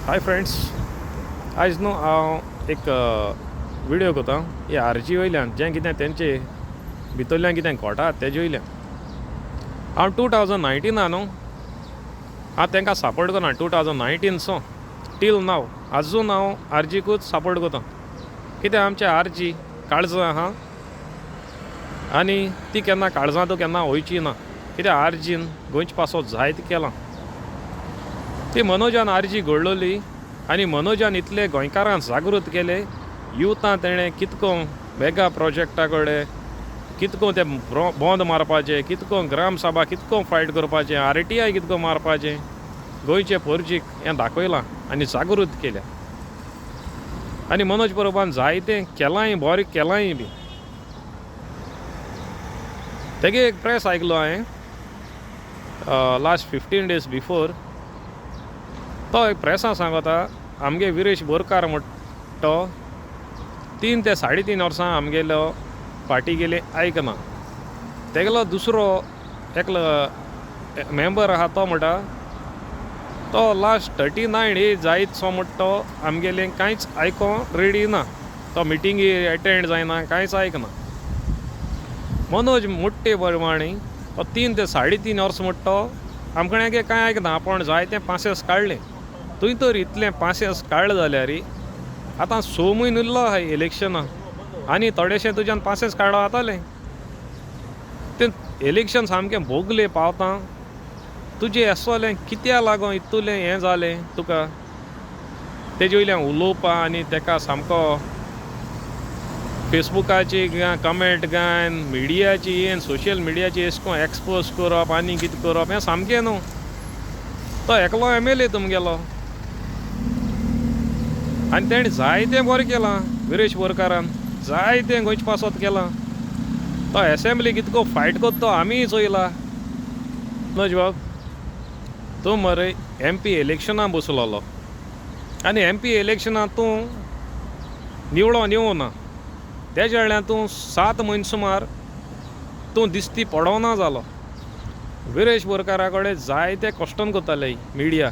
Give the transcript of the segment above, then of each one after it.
Hi friends, आयज न्हू हांव एक विडियो कोता हे आरजी वयल्यान जें कितें तेंचे भितरल्यान कितें घोटा तेजे वयल्यान हांव 2019 न्हू हांव तांकां सपोर्ट करना. 2019 सो टील नाव आजून हांव आरजीकूच सपोर्ट करता. कित्याक आमचे आरजी काळजां आहा आनी ती केन्ना काळजां तूं केन्ना वयची ना. कित्याक आरजीन गोंयचे पासो जायत केलां. ती मनोजान आरजी घडलोली आनी मनोजान इतले गोंयकारांक जागृत केले. युथां तेणें कितको मेगा प्रोजेक्टा कडेन कितको ते बंद मारपाचें, कितको ग्रामसभा कितको फायट करपाचें, RTI कितको मारपाचें, गोंयचे पोरजीक हें दाखयलां आनी जागृत केल्या. आनी मनोज परबान जायतें केलांय, बरें केलांय बी. तेगे एक प्रेस आयकलो हांवें लास्ट 15 days बिफोर. तो एक प्रेसां सांगता आमगे विरेश बोरकार म्हणटा तो 3 ते 3.5 वर्सां आमगेलो पार्टी गेले आयकना. तेगेलो दुसरो एकलो मेंबर आहा तो म्हणटा तो लास्ट 39 एज जायत सो म्हणटा तो आमगेलें कांयच आयकोंक रेडी ना. तो मिटिंगी अटेंड जायना, कांयच आयकना. मनोज मोट्टे प्रमाणे तो 3 ते 3.5 वर्स म्हणटा तो आमकण्यागे कांय आयकना. आपण जायतें पासेस काडलें. तुंय तर इतलें पासेस काडलें जाल्यार आतां 6 म्हयने उरलो आहाय इलेक्शना आनी थोडेशें तुज्यान पासेस काडो जातालें. तें इलेक्शन सामकें भोगलें पावता. तुजें एसोलें कित्या लागोन इतुलें हें जालें तुका तेजे वयल्यान उलोवपा आनी तेका सामको फेसबुकाची कमेंट घायन मिडियाची येन सोशियल मिडियाची एशको एक्सपोज करप आनी कितें करप हें सामकें न्हू. तो एकलो MLA तुमगेलो आनी तेणें जायतें बरें केलां. विरेश बोरकारान जायतें गोंयचे पासत केलां. तो एसेंब्ली कितको फायट करता तो आमीय चोयला. मनोज बाब, तूं मरे MP इलेक्शनां बसलोलो आनी MP इलेक्शनां तूं निवडूं ना. तेज्या वेळार तूं 7 म्हयने सुमार तूं दिसती पडोना जालो. विरेश बोरकारा कडेन जायते क्वेश्चन करताले मिडिया.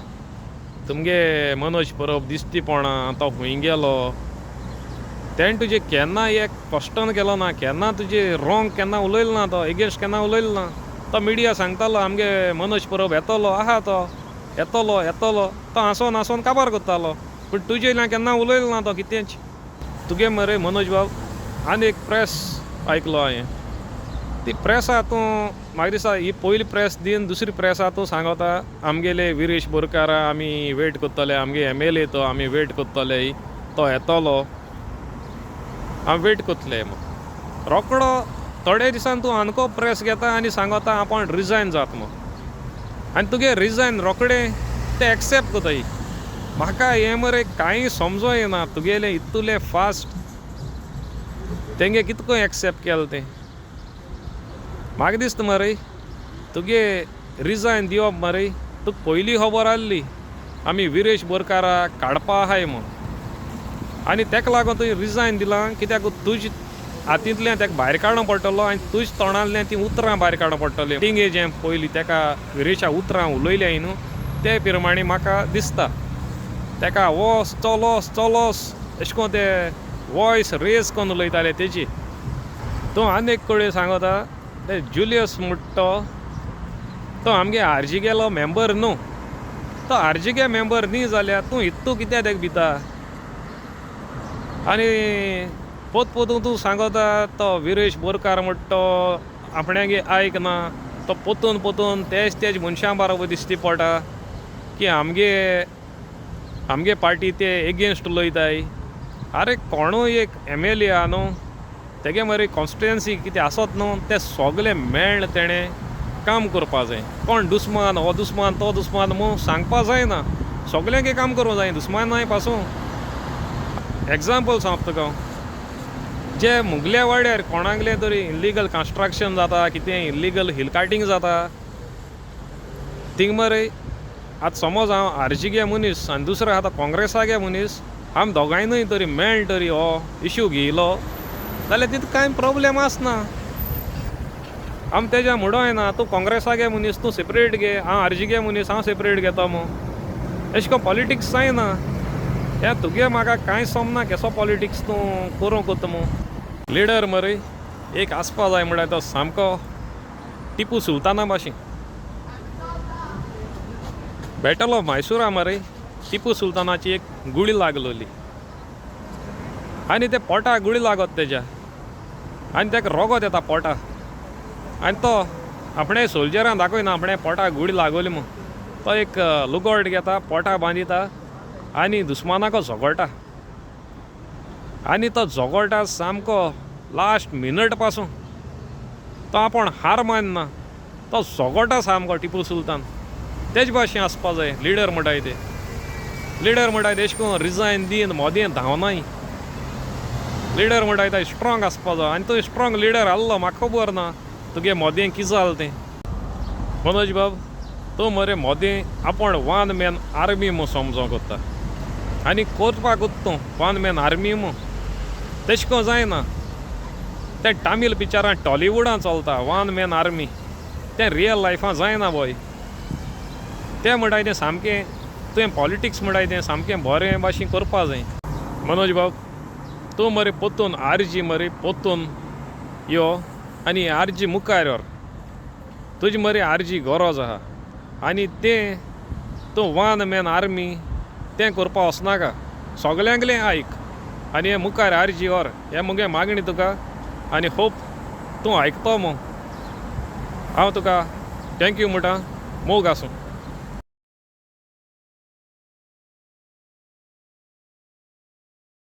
तुमगे मनोज परब दिसती पोणा तो खूंय गेलो. तेणें तुजें केन्ना एक क्वेश्चन केलो ना, केन्ना तुजें रॉंग केन्ना उलयलो ना, तो एगेन्स्ट केन्ना उलयलो ना. तो मिडिया सांगतालो आमगे मनोज परब येतलो आहा, तो येतलो तो हांसोन काबार करतालो. पूण तुजे वयल्यान केन्ना उलयलो ना तो कितेंच. तुगे मरे मनोज बाब आनी एक प्रेस आयकलो हांवें. ती प्रेस आहा तूं म्हाका दिसता ही पयली प्रेस दिन दुसरी प्रेस आहा तूं सांगता आमगेले विरेश बोरकारा आमी वेट करतले, आमगे MLA तो आमी वेट करतले, तो येतलो, आमी वेट करतले. रोकडो थोडे दिसान तूं आनको प्रेस घेता आनी सांगता आपण रिजायन जाता म्हूण. आनी तुगे रिजायन रोकडें ते एक्सेप्ट कोताय. म्हाका हें मरे कांय समजो येना. तुगेलें इतुलें फास्ट तेंगे कितको एक्सेप्ट केलें तें. म्हाका दिसता मरे तुगे रिजायन दिवप मरे तुका पयलीं खबर आसली आमी विरेश बोरकारा काडपा आहाय म्हूण. आनी तेका लागून तुवें रिजायन दिलां. कित्याक तुज्या हातींतल्यान तेका भायर काडूं पडटलो आनी तुज्या तोंडांतल्यान तीं उतरां भायर काडूं पडटलीं. मिटिंगे जें पयलीं तेका विरेशा उतरां उलयल्याय न्हू ते प्रमाणे म्हाका दिसता तेका वोस चलोस अशें करून ते वॉयस रेज करून उलयताले तेजी. तूं आनी एक कडेन सांगता ते जुलियस म्हणटा तो आमगे आरजीगेलो मेंबर न्हू. तो आरजीगे मेंबर न्ही जाल्यार तूं इतू कित्याक तेका भिता. आनी पोतूं तूं सांगता तो विरेश बोरकार म्हणटा तो आपणागे आयकना. तो पोतून तेज मनशां बरोबर दिसती पडटा की आमगे पार्टी ते एगेन्स्ट उलयताय. आरे कोणूय एक MLA आहा न्हू तेगे मरे कॉन्स्टिट्युएन्सी कितें आसत न्हू ते सगळें मेळ्ळ तेणें काम करपा जाय. कोण दुस्मान हो दुस्मान तो दुस्मान म्हूण सांगपा जायना. सगळ्यांक काम करूंक जाय दुस्मानाय पासून. एग्जाम्पल सांगता तुका जे मुगल्या वाड्यार कोणाकलें तरी इल्लिगल कन्स्ट्रक्शन जाता, कितें इल्लिगल हिल कार्टिंग जाता, थिंग मरे आतां समज हांव आरजीगे मनीस आनी दुसरो आतां काँग्रेसागे मनीस आमी दोगांयनूय तरी मेळ्ळ तरी हो इश्यू घेयलो जाल्यार तितूं कांय प्रॉब्लेम आसना. आमी तेज्या म्हणूं येना तूं काँग्रेसागे मनीस तूं सेपरेट घे, हांव आरजीगे मनीस हांव सेपरेट घेता म्हूण. अशें को पॉलिटिक्स जायना हें तुगे म्हाका कांय समना केसो पॉलिटिक्स तूं करूं कोत्ता मू लिडर मरे एक आसपा जाय म्हळ्यार तो सामको टिपू सुलताना भाशेन बॅटल ऑफ मैसूरा मरे टिपू सुलतानाची एक गुळी लागलोली आनी ते पोटाक गुळी लागत तेज्या आनी ताका रोगत येता पोटा आनी तो आपणे सोल्जरांक दाखयना आपणे पोटाक गुळी लागोली म्हूण तो एक लुगोट घेता पोटा बांदिता आनी दुस्मानाको झगडटा आनी तो झगडटा सामको लास्ट मिनट पासून तो आपूण हार मानना तो झगडटा सामको टिपू सुलतान तेज भाशेन आसपा जाय लिडर म्हणटाय ते लिडर म्हणटाय ते अशें करून रिजायन दीन मोदीन धांवनाय लिडर म्हणटाय ते स्ट्रॉंग आसपा जाय आनी तो स्ट्रॉंग लिडर आहलो म्हाका खबर ना तुगे मोदीं कितें जालें तें मनोज बाब तो मरे मोदीं आपूण वन मॅन आर्मी म्हूण समजो कोत्ता आनी करपाक तूं वन मॅन आर्मी म्हूण तशें करून जायना तें टामील पिक्चरां टॉलिवुडान चलता वन मॅन आर्मी तें रियल लायफान जायना बॉय तें म्हणटाय तें सामकें तुवें पॉलिटिक्स म्हणटाय तें सामकें बरें भाशेन करपा जाय मनोज बाब तूं मरे पोत्तून आरजी मरे पोत्तून यो आनी आरजी मुखार व्हर तुजी मरे आरजी गरज आहा आनी तें तूं वन मॅन आर्मी तें करपा वचनाका सगल्यांकलें आयक आनी हें मुखार आरजी व्हर हें मुगे मागणी तुका आनी होप तूं आयकतो मो हांव तुका थँक्यू म्हणटा मोग आसूं